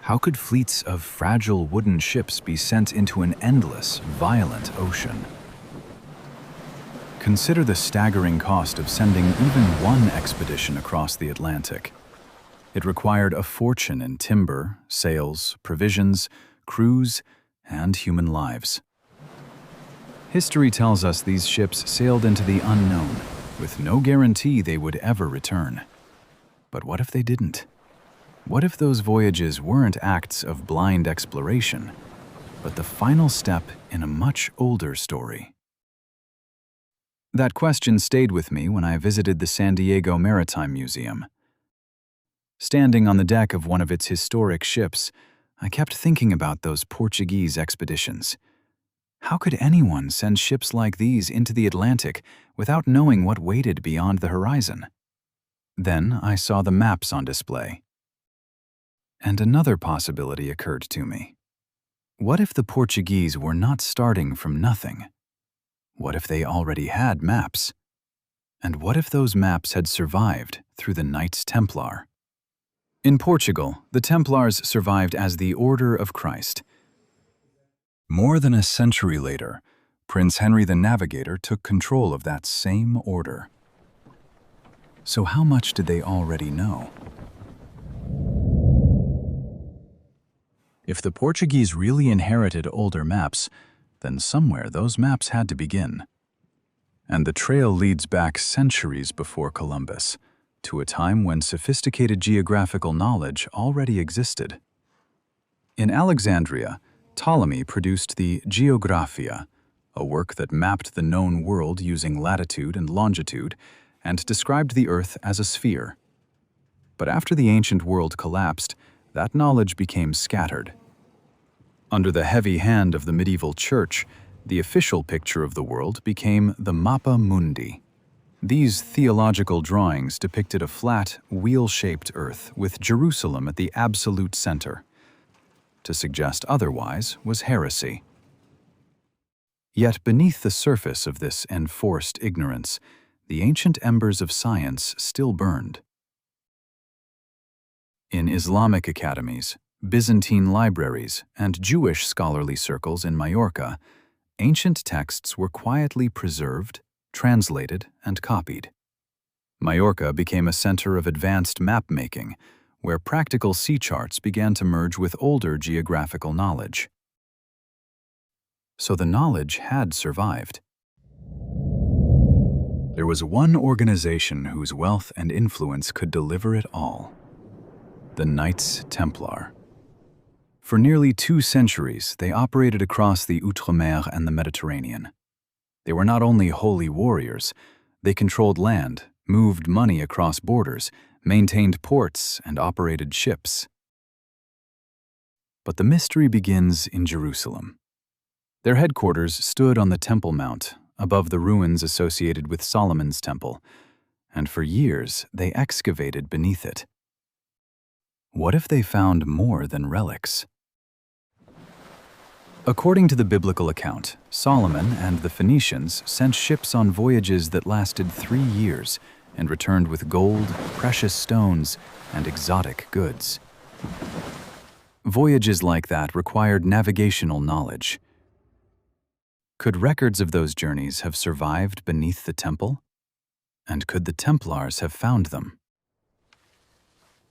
How could fleets of fragile wooden ships be sent into an endless, violent ocean? Consider the staggering cost of sending even one expedition across the Atlantic. It required a fortune in timber, sails, provisions, crews, and human lives. History tells us these ships sailed into the unknown, with no guarantee they would ever return. But what if they didn't? What if those voyages weren't acts of blind exploration, but the final step in a much older story? That question stayed with me when I visited the San Diego Maritime Museum. Standing on the deck of one of its historic ships, I kept thinking about those Portuguese expeditions. How could anyone send ships like these into the Atlantic without knowing what waited beyond the horizon? Then I saw the maps on display. And another possibility occurred to me. What if the Portuguese were not starting from nothing? What if they already had maps? And what if those maps had survived through the Knights Templar? In Portugal, the Templars survived as the Order of Christ. More than a century later, Prince Henry the Navigator took control of that same order. So how much did they already know? If the Portuguese really inherited older maps, then somewhere those maps had to begin. And the trail leads back centuries before Columbus, to a time when sophisticated geographical knowledge already existed. In Alexandria, Ptolemy produced the Geographia, a work that mapped the known world using latitude and longitude and described the Earth as a sphere. But after the ancient world collapsed, that knowledge became scattered. Under the heavy hand of the medieval church, the official picture of the world became the Mappa Mundi. These theological drawings depicted a flat, wheel-shaped Earth with Jerusalem at the absolute center. To suggest otherwise was heresy. Yet beneath the surface of this enforced ignorance, the ancient embers of science still burned. In Islamic academies, Byzantine libraries, and Jewish scholarly circles in Majorca, ancient texts were quietly preserved, translated, and copied. Majorca became a center of advanced map-making, where practical sea charts began to merge with older geographical knowledge. So the knowledge had survived. There was one organization whose wealth and influence could deliver it all: the Knights Templar. For nearly 2 centuries, they operated across the Outremer and the Mediterranean. They were not only holy warriors, they controlled land, moved money across borders, maintained ports, and operated ships. But the mystery begins in Jerusalem. Their headquarters stood on the Temple Mount, above the ruins associated with Solomon's Temple, and for years they excavated beneath it. What if they found more than relics? According to the biblical account, Solomon and the Phoenicians sent ships on voyages that lasted 3 years and returned with gold, precious stones, and exotic goods. Voyages like that required navigational knowledge. Could records of those journeys have survived beneath the temple? And could the Templars have found them?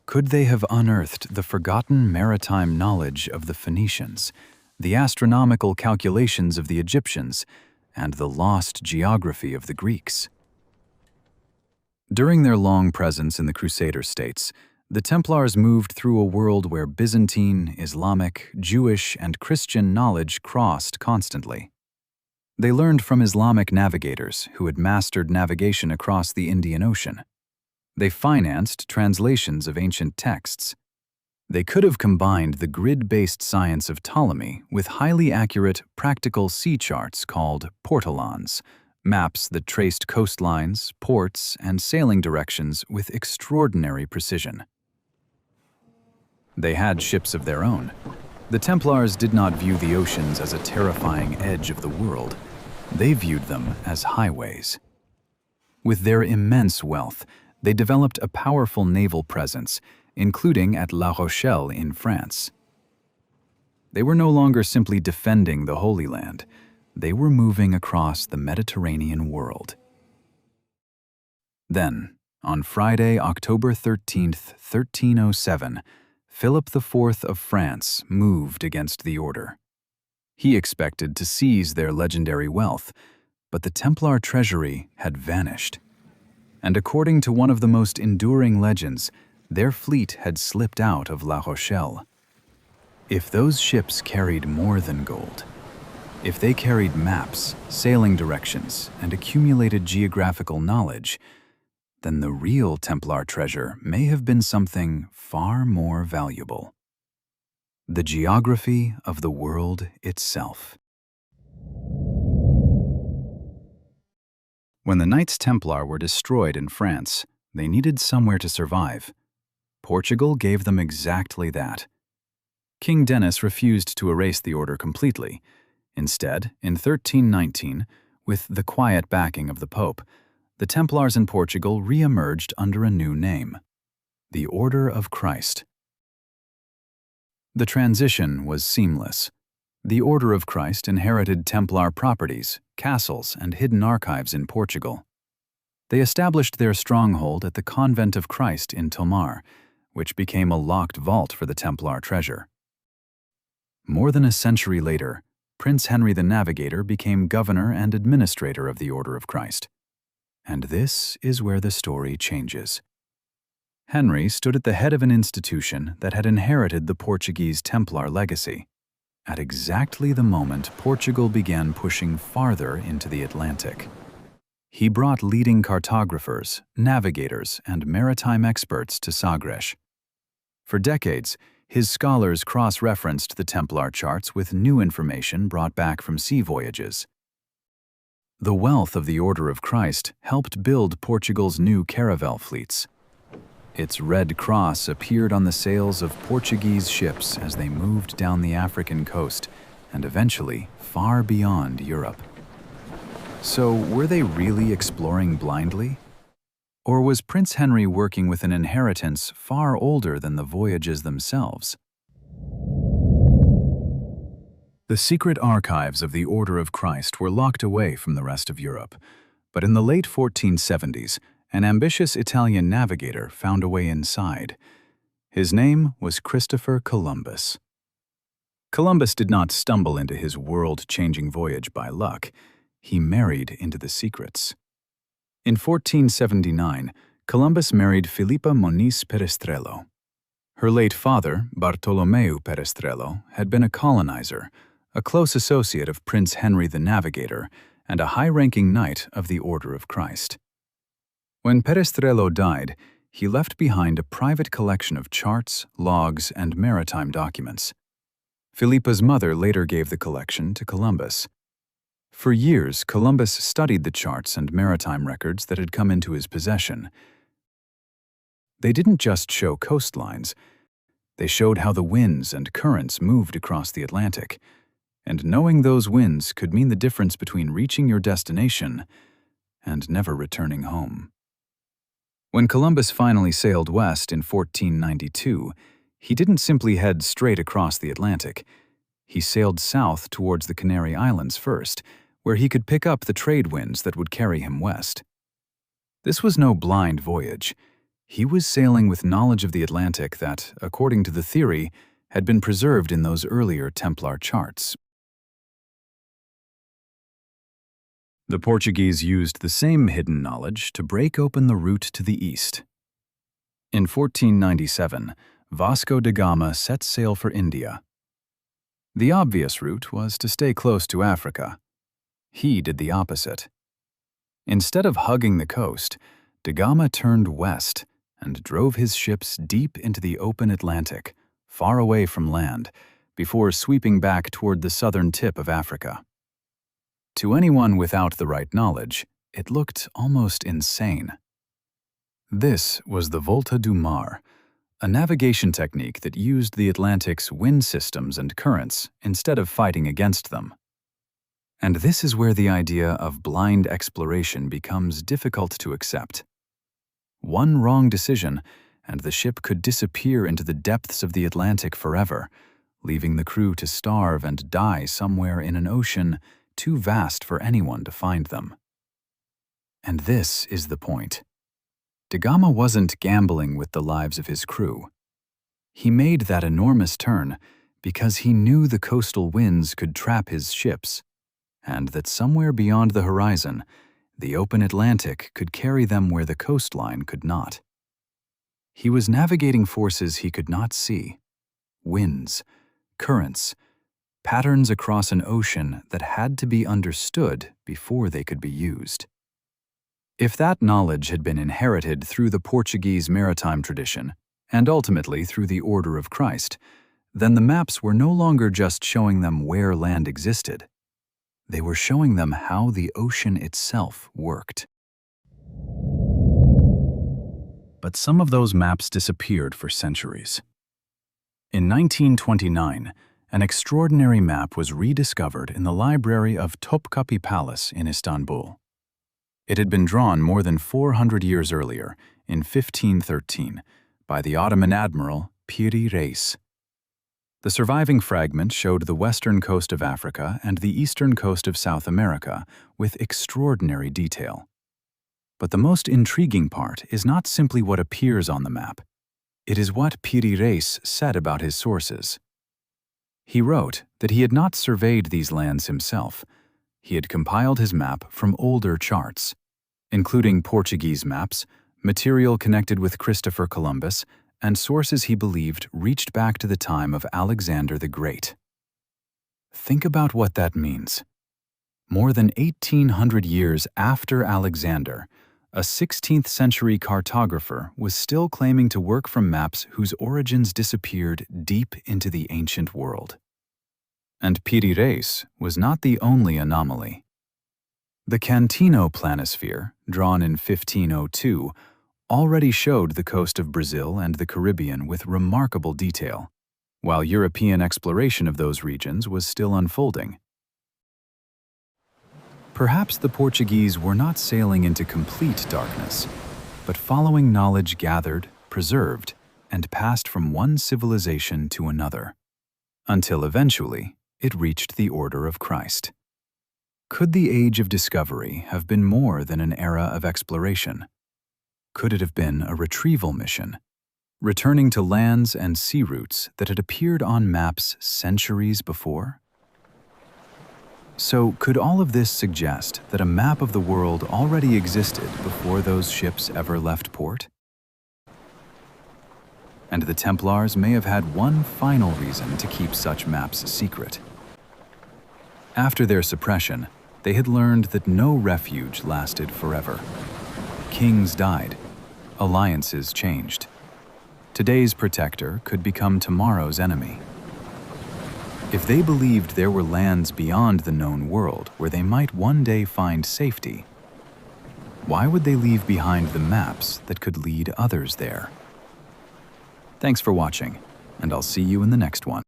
Could they have unearthed the forgotten maritime knowledge of the Phoenicians, the astronomical calculations of the Egyptians, and the lost geography of the Greeks? During their long presence in the Crusader states, the Templars moved through a world where Byzantine, Islamic, Jewish, and Christian knowledge crossed constantly. They learned from Islamic navigators who had mastered navigation across the Indian Ocean. They financed translations of ancient texts. They could have combined the grid-based science of Ptolemy with highly accurate, practical sea charts called Portolans, maps that traced coastlines, ports, and sailing directions with extraordinary precision. They had ships of their own. The Templars did not view the oceans as a terrifying edge of the world. They viewed them as highways. With their immense wealth, they developed a powerful naval presence, including at La Rochelle in France, They were no longer simply defending the Holy Land. They were moving across the Mediterranean world. Then, on Friday, October 13th, 1307, Philip IV of France moved against the order. He expected to seize their legendary wealth, but the Templar treasury had vanished. And according to one of the most enduring legends, their fleet had slipped out of La Rochelle. If those ships carried more than gold, if they carried maps, sailing directions, and accumulated geographical knowledge, then the real Templar treasure may have been something far more valuable: the geography of the world itself. When the Knights Templar were destroyed in France, they needed somewhere to survive. Portugal gave them exactly that. King Denis refused to erase the order completely. Instead, in 1319, with the quiet backing of the Pope, the Templars in Portugal re-emerged under a new name: the Order of Christ. The transition was seamless. The Order of Christ inherited Templar properties, castles, and hidden archives in Portugal. They established their stronghold at the Convent of Christ in Tomar, which became a locked vault for the Templar treasure. More than a century later, Prince Henry the Navigator became governor and administrator of the Order of Christ. And this is where the story changes. Henry stood at the head of an institution that had inherited the Portuguese Templar legacy, at exactly the moment Portugal began pushing farther into the Atlantic. He brought leading cartographers, navigators, and maritime experts to Sagres. For decades, his scholars cross-referenced the Templar charts with new information brought back from sea voyages. The wealth of the Order of Christ helped build Portugal's new caravel fleets. Its red cross appeared on the sails of Portuguese ships as they moved down the African coast and eventually far beyond Europe. So, were they really exploring blindly? Or was Prince Henry working with an inheritance far older than the voyages themselves? The secret archives of the Order of Christ were locked away from the rest of Europe, but in the late 1470s, an ambitious Italian navigator found a way inside. His name was Christopher Columbus. Columbus did not stumble into his world-changing voyage by luck. He married into the secrets. In 1479, Columbus married Filipa Moniz Perestrello. Her late father, Bartolomeu Perestrello, had been a colonizer, a close associate of Prince Henry the Navigator, and a high-ranking knight of the Order of Christ. When Perestrello died, he left behind a private collection of charts, logs, and maritime documents. Filipa's mother later gave the collection to Columbus. For years, Columbus studied the charts and maritime records that had come into his possession. They didn't just show coastlines. They showed how the winds and currents moved across the Atlantic. And knowing those winds could mean the difference between reaching your destination and never returning home. When Columbus finally sailed west in 1492, he didn't simply head straight across the Atlantic. He sailed south towards the Canary Islands first, where he could pick up the trade winds that would carry him west. This was no blind voyage. He was sailing with knowledge of the Atlantic that, according to the theory, had been preserved in those earlier Templar charts. The Portuguese used the same hidden knowledge to break open the route to the east. In 1497, Vasco da Gama set sail for India. The obvious route was to stay close to Africa. He did the opposite. Instead of hugging the coast, da Gama turned west and drove his ships deep into the open Atlantic, far away from land, before sweeping back toward the southern tip of Africa. To anyone without the right knowledge, it looked almost insane. This was the Volta do Mar, a navigation technique that used the Atlantic's wind systems and currents instead of fighting against them. And this is where the idea of blind exploration becomes difficult to accept. One wrong decision, and the ship could disappear into the depths of the Atlantic forever, leaving the crew to starve and die somewhere in an ocean too vast for anyone to find them. And this is the point. Da Gama wasn't gambling with the lives of his crew. He made that enormous turn because he knew the coastal winds could trap his ships, and that somewhere beyond the horizon, the open Atlantic could carry them where the coastline could not. He was navigating forces he could not see: winds, currents, patterns across an ocean that had to be understood before they could be used. If that knowledge had been inherited through the Portuguese maritime tradition, and ultimately through the Order of Christ, then the maps were no longer just showing them where land existed. They were showing them how the ocean itself worked. But some of those maps disappeared for centuries. In 1929, an extraordinary map was rediscovered in the library of Topkapi Palace in Istanbul. It had been drawn more than 400 years earlier, in 1513, by the Ottoman admiral Piri Reis. The surviving fragment showed the western coast of Africa and the eastern coast of South America with extraordinary detail. But the most intriguing part is not simply what appears on the map. It is what Piri Reis said about his sources. He wrote that he had not surveyed these lands himself. He had compiled his map from older charts, including Portuguese maps, material connected with Christopher Columbus, and sources he believed reached back to the time of Alexander the Great. Think about what that means. More than 1,800 years after Alexander, a 16th century cartographer was still claiming to work from maps whose origins disappeared deep into the ancient world. And Piri Reis was not the only anomaly. The Cantino Planisphere, drawn in 1502, already showed the coast of Brazil and the Caribbean with remarkable detail, while European exploration of those regions was still unfolding. Perhaps the Portuguese were not sailing into complete darkness, but following knowledge gathered, preserved, and passed from one civilization to another, until eventually it reached the Order of Christ. Could the Age of Discovery have been more than an era of exploration? Could it have been a retrieval mission, returning to lands and sea routes that had appeared on maps centuries before? So, could all of this suggest that a map of the world already existed before those ships ever left port? And the Templars may have had one final reason to keep such maps secret. After their suppression, they had learned that no refuge lasted forever. Kings died. Alliances changed. Today's protector could become tomorrow's enemy. If they believed there were lands beyond the known world where they might one day find safety, why would they leave behind the maps that could lead others there? Thanks for watching, and I'll see you in the next one.